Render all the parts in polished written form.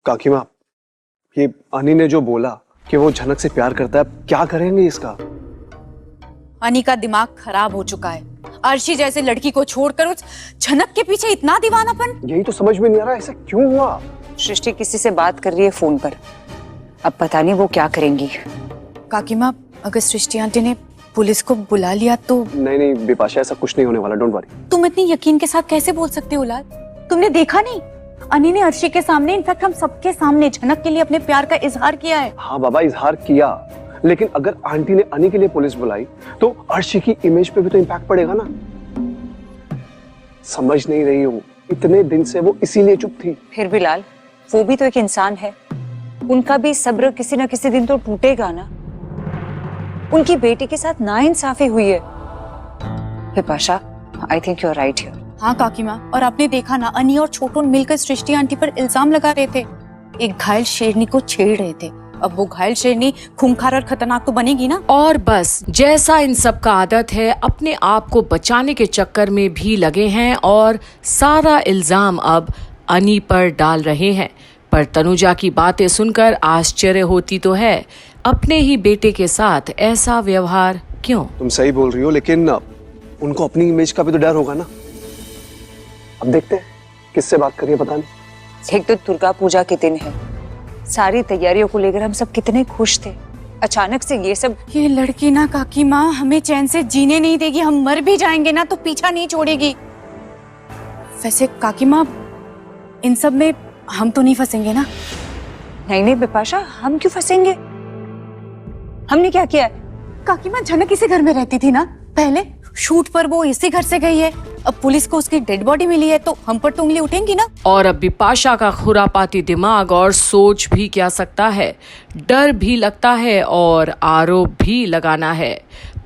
काकीमा, ये अनी ने जो बोला कि वो झनक से प्यार करता है, क्या करेंगे इसका? अनी का दिमाग खराब हो चुका है। अर्शी जैसे लड़की को छोड़कर उस झनक के पीछे इतना दीवानापन। यही तो समझ में नहीं आ रहा, ऐसा क्यों हुआ? सृष्टि किसी से बात कर रही है फोन पर। अब पता नहीं वो क्या करेंगी। काकीमा, अगर सृष्टि आंटी ने पुलिस को बुला लिया तो? नहीं बिपाशा, ऐसा कुछ नहीं होने वाला, डोंट वरी। तुम इतनी यकीन के साथ कैसे बोल सकते हो लाल? तुमने देखा नहीं, अनी ने अर्शी के सामने, इनफैक्ट हम सबके सामने झनक के लिए अपने प्यार का इजहार किया है। हाँ बाबा, इजहार किया, लेकिन अगर आंटी ने अनी के लिए पुलिस बुलाई तो अर्शी की इमेज पे भी तो इम्पैक्ट पड़ेगा ना। समझ नहीं रही हूँ, इतने दिन से वो इसीलिए चुप थी। फिर भी लाल, वो भी तो एक इंसान है, उनका भी सब्र किसी न किसी दिन तो टूटेगा ना। उनकी बेटी के साथ नाइंसाफी हुई है। Vipasha, I think you are right here. हाँ काकीमा, और आपने देखा ना, अनी और छोटू मिलकर सृष्टि आंटी पर इल्जाम लगा रहे थे, एक घायल शेरनी को छेड़ रहे थे। अब वो घायल शेरनी खूंखार और खतरनाक तो बनेगी ना। और बस जैसा इन सब का आदत है, अपने आप को बचाने के चक्कर में भी लगे हैं और सारा इल्जाम अब अनी पर डाल रहे हैं। पर तनुजा की बातें सुनकर आश्चर्य होती तो है, अपने ही बेटे के साथ ऐसा व्यवहार क्यों? तुम सही बोल रही हो, लेकिन उनको अपनी इमेज का भी तो डर होगा ना। अब देखते हैं किससे बात करिए, पता नहीं। एक तो दुर्गा पूजा के दिन है, सारी तैयारियों को लेकर हम सब कितने खुश थे, अचानक से ये सब। ये लड़की ना काकीमा हमें चैन से जीने नहीं देगी, हम मर भी जाएंगे ना तो पीछा नहीं छोड़ेगी। वैसे काकीमा, इन सब में हम तो नहीं फंसेंगे ना? नहीं बिपाशा, हम क्यों फंसेंगे? हमने क्या किया है? काकीमा, झनक इसी घर में रहती थी ना पहले, शूट पर वो इसी घर से गई है, अब पुलिस को उसकी डेड बॉडी मिली है तो हम पर तो उंगली उठेंगी ना। और अब बिपाशा का खुरापाती दिमाग और सोच भी क्या सकता है, डर भी लगता है और आरोप भी लगाना है,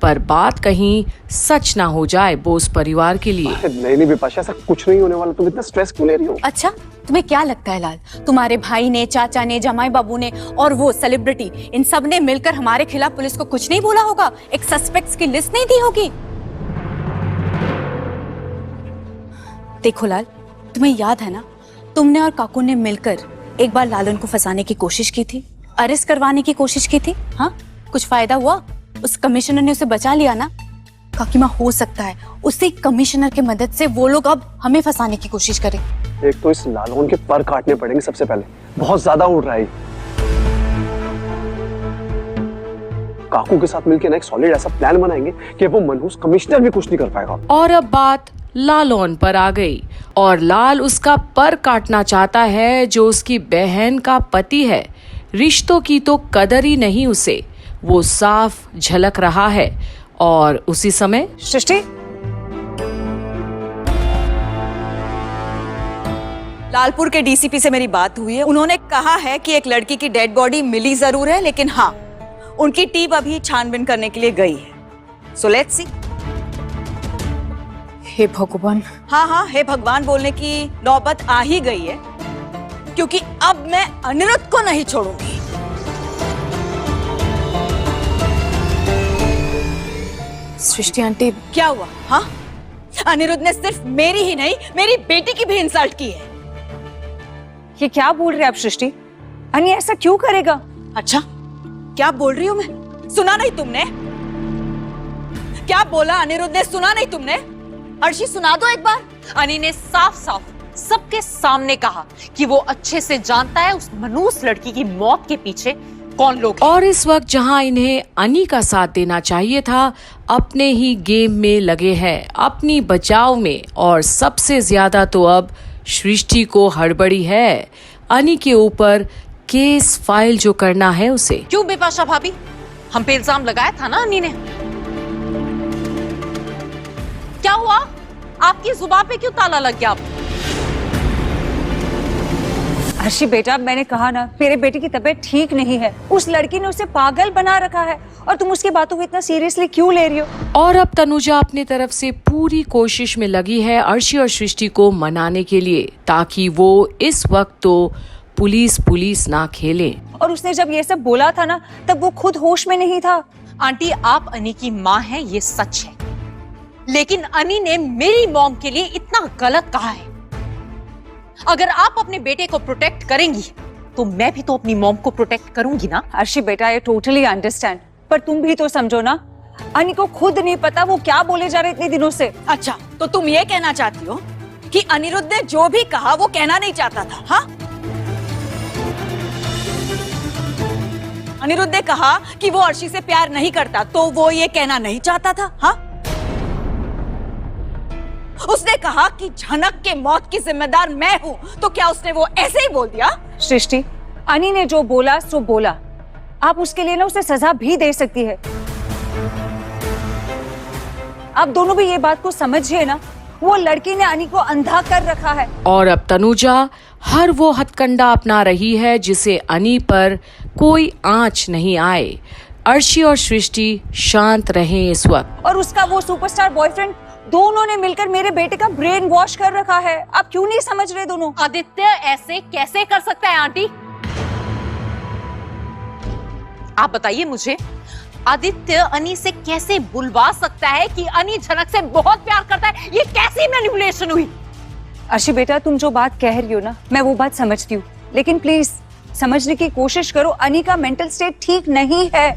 पर बात कहीं सच ना हो जाए बोस परिवार के लिए। नहीं बिपाशा, ऐसा कुछ नहीं होने वाला, तुम इतना स्ट्रेस क्यों ले रही हो? अच्छा, तुम्हें क्या लगता है लाल, तुम्हारे भाई ने, चाचा ने, जमाई बाबू ने और वो सेलिब्रिटी, इन सब ने मिलकर हमारे खिलाफ पुलिस को कुछ नहीं बोला होगा? एक सस्पेक्ट्स की लिस्ट नहीं दी होगी? देखो लाल, तुम्हें याद है ना, तुमने और काकू ने मिलकर एक बार लालन को फंसाने की कोशिश की थी, अरेस्ट करवाने की कोशिश की थी। हाँ, कुछ फायदा हुआ? उस कमिश्नर ने उसे बचा लिया ना। काकीमा, हो सकता है उसी कमिश्नर की मदद से वो लोग अब हमें फंसाने की कोशिश करें। एक तो इस लालौन के पर काटने पड़ेंगे सबसे पहले, बहुत ज्यादा उड़ रहा है। काकू के साथ मिलकर ना एक सॉलिड ऐसा प्लान बनाएंगे कि वो मनहूस कमिश्नर भी कुछ नहीं कर पाएगा। और अब बात लालौन पर आ गई और लाल उसका पर काटना चाहता है जो उसकी बहन का पति है। रिश्तों की तो कदर ही नहीं उसे, वो साफ झलक रहा है। और उसी समय सृष्टि, लालपुर के डीसीपी से मेरी बात हुई है, उन्होंने कहा है कि एक लड़की की डेड बॉडी मिली जरूर है, लेकिन हाँ, उनकी टीम अभी छानबीन करने के लिए गई है। So let's see. हे भगवान। हाँ, हे भगवान बोलने की नौबत आ ही गई है, क्योंकि अब मैं अनिरुद्ध को नहीं छोड़ूंगी। सृष्टि आंटी, क्या हुआ? हाँ, अनिरुद्ध ने सिर्फ मेरी ही नहीं, मेरी बेटी की भी इंसल्ट की है। ये क्या बोल रहे हैं आप सृष्टि? अनी ऐसा क्यों करेगा? अच्छा, क्या बोल रही हूँ मैं? सुना नहीं तुमने? क्या बोला अनिरुद्ध ने? सुना नहीं तुमने? अर्शी, सुना दो एक बार। अनी ने साफ साफ सबके सामने कहा कि वो अच्छे से जानता है उस मनूस लड़की की मौत के पीछे कौन लोग हैं। और इस वक्त जहां इन्हें अनी का साथ देना चाहिए था, अपने ही गेम में लगे हैं, अपनी बचाव में। और सबसे ज्यादा तो अब सृष्टि को हड़बड़ी है, अनी के ऊपर केस फाइल जो करना है उसे। क्यों बिपाशा भाभी, हम पे इल्जाम लगाया था ना अनी ने। क्या हुआ? आपकी जुबान पे क्यों ताला लग गया? अर्शी बेटा, मैंने कहा ना, मेरे बेटे की तबीयत ठीक नहीं है, उस लड़की ने उसे पागल बना रखा है, और तुम उसकी बातों को इतना सीरियसली क्यों ले रही हो? और अब तनुजा अपनी तरफ से पूरी कोशिश में लगी है अर्शी और सृष्टि को मनाने के लिए, ताकि वो इस वक्त तो पुलिस ना खेले। और उसने जब ये सब बोला था ना, तब वो खुद होश में नहीं था। आंटी, आप अनी की माँ हैं, ये सच है, लेकिन अनी ने मेरी मॉम के लिए इतना गलत कहा है। अगर आप अपने बेटे को प्रोटेक्ट करेंगी तो मैं भी तो अपनी मॉम को प्रोटेक्ट करूंगी ना। अर्शी बेटा, आई टोटली अंडरस्टैंड, पर तुम भी तो समझो ना, अनि को खुद नहीं पता वो क्या बोले जा रहे इतने दिनों से। अच्छा, तो तुम ये कहना चाहती हो कि अनिरुद्ध ने जो भी कहा वो कहना नहीं चाहता था? हाँ, अनिरुद्ध ने कहा कि वो अर्शी से प्यार नहीं करता, तो वो ये कहना नहीं चाहता था? हाँ, उसने कहा कि झनक के मौत की जिम्मेदार मैं हूं, तो क्या उसने वो ऐसे ही बोल दिया? सृष्टि, अनि ने जो बोला सो बोला, आप उसके लिए ना उसे सजा भी दे सकती है। आप दोनों भी ये बात को समझिए ना, वो लड़की ने अनि को अंधा कर रखा है। और अब तनुजा हर वो हथकंडा अपना रही है जिसे अनि पर कोई आंच नहीं आए। अर्शी और सृष्टि शांत रहें इस वक्त। और उसका वो सुपरस्टार बॉयफ्रेंड, दोनों ने मिलकर मेरे बेटे का ब्रेन वॉश कर रखा है। आप क्यों नहीं समझ रहे दोनों? आदित्य ऐसे कैसे कर सकता है आंटी? आप बताइए मुझे, आदित्य अनि से कैसे बुलवा सकता है कि अनि झनक से बहुत प्यार करता है? ये कैसी मैनिपुलेशन हुई? अर्शी बेटा, तुम जो बात कह रही हो ना, मैं वो बात समझती हूँ, लेकिन प्लीज समझने की कोशिश करो, अनि का मेंटल स्टेट ठीक नहीं है।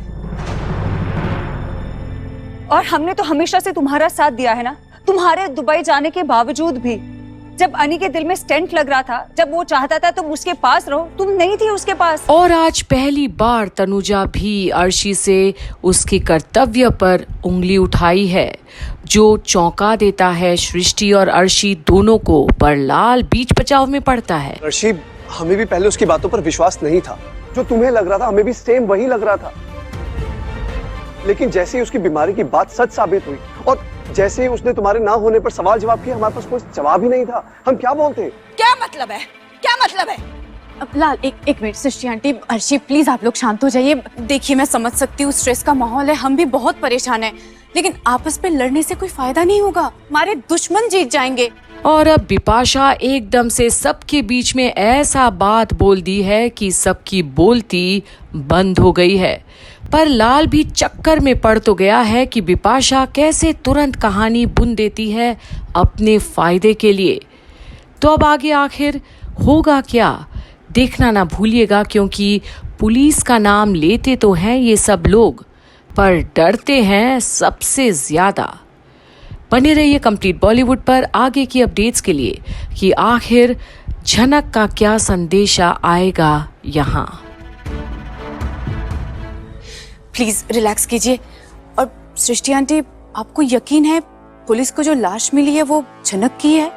और हमने तो हमेशा से तुम्हारा साथ दिया है ना, तुम्हारे दुबई जाने के बावजूद भी। जब अनि के दिल में स्टेंट लग रहा था, जब वो चाहता था तुम उसके पास रहो, तुम नहीं थी उसके पास। और आज पहली बार तनुजा भी अर्शी से उसके कर्तव्य पर उंगली उठाई है, जो चौंका देता है सृष्टि और अर्शी दोनों को। पर लाल बीच बचाव में पड़ता है। अर्शी, हमें भी पहले उसकी बातों पर विश्वास नहीं था। जो तुम्हें लग रहा था हमें भी सेम वही लग रहा था, लेकिन जैसे ही उसकी बीमारी की बात सच साबित हुई और जैसे ही उसने तुम्हारे ना होने पर सवाल जवाब किया, हमारे पास कोई जवाब ही नहीं था। हम क्या बोलते? क्या मतलब है? क्या मतलब है? अब लाल, एक minute. Srishti aunty, Arshi please आप लोग शांत हो जाइए। देखिए, मैं समझ सकती हूँ स्ट्रेस का माहौल है, हम भी बहुत परेशान हैं, लेकिन आपस में लड़ने से कोई फायदा नहीं होगा, हमारे दुश्मन जीत जाएंगे। और अब बिपाशा एकदम से सबके बीच में ऐसा बात बोल दी है कि सबकी बोलती बंद हो गई है। पर लाल भी चक्कर में पड़ तो गया है कि बिपाशा कैसे तुरंत कहानी बुन देती है अपने फायदे के लिए। तो अब आगे आखिर होगा क्या, देखना ना भूलिएगा, क्योंकि पुलिस का नाम लेते तो हैं ये सब लोग, पर डरते हैं सबसे ज्यादा। बने रहिए कंप्लीट बॉलीवुड पर आगे की अपडेट्स के लिए कि आखिर झनक का क्या संदेशा आएगा यहाँ। प्लीज रिलैक्स कीजिए। और सृष्टि आंटी, आपको यकीन है पुलिस को जो लाश मिली है वो झनक की है?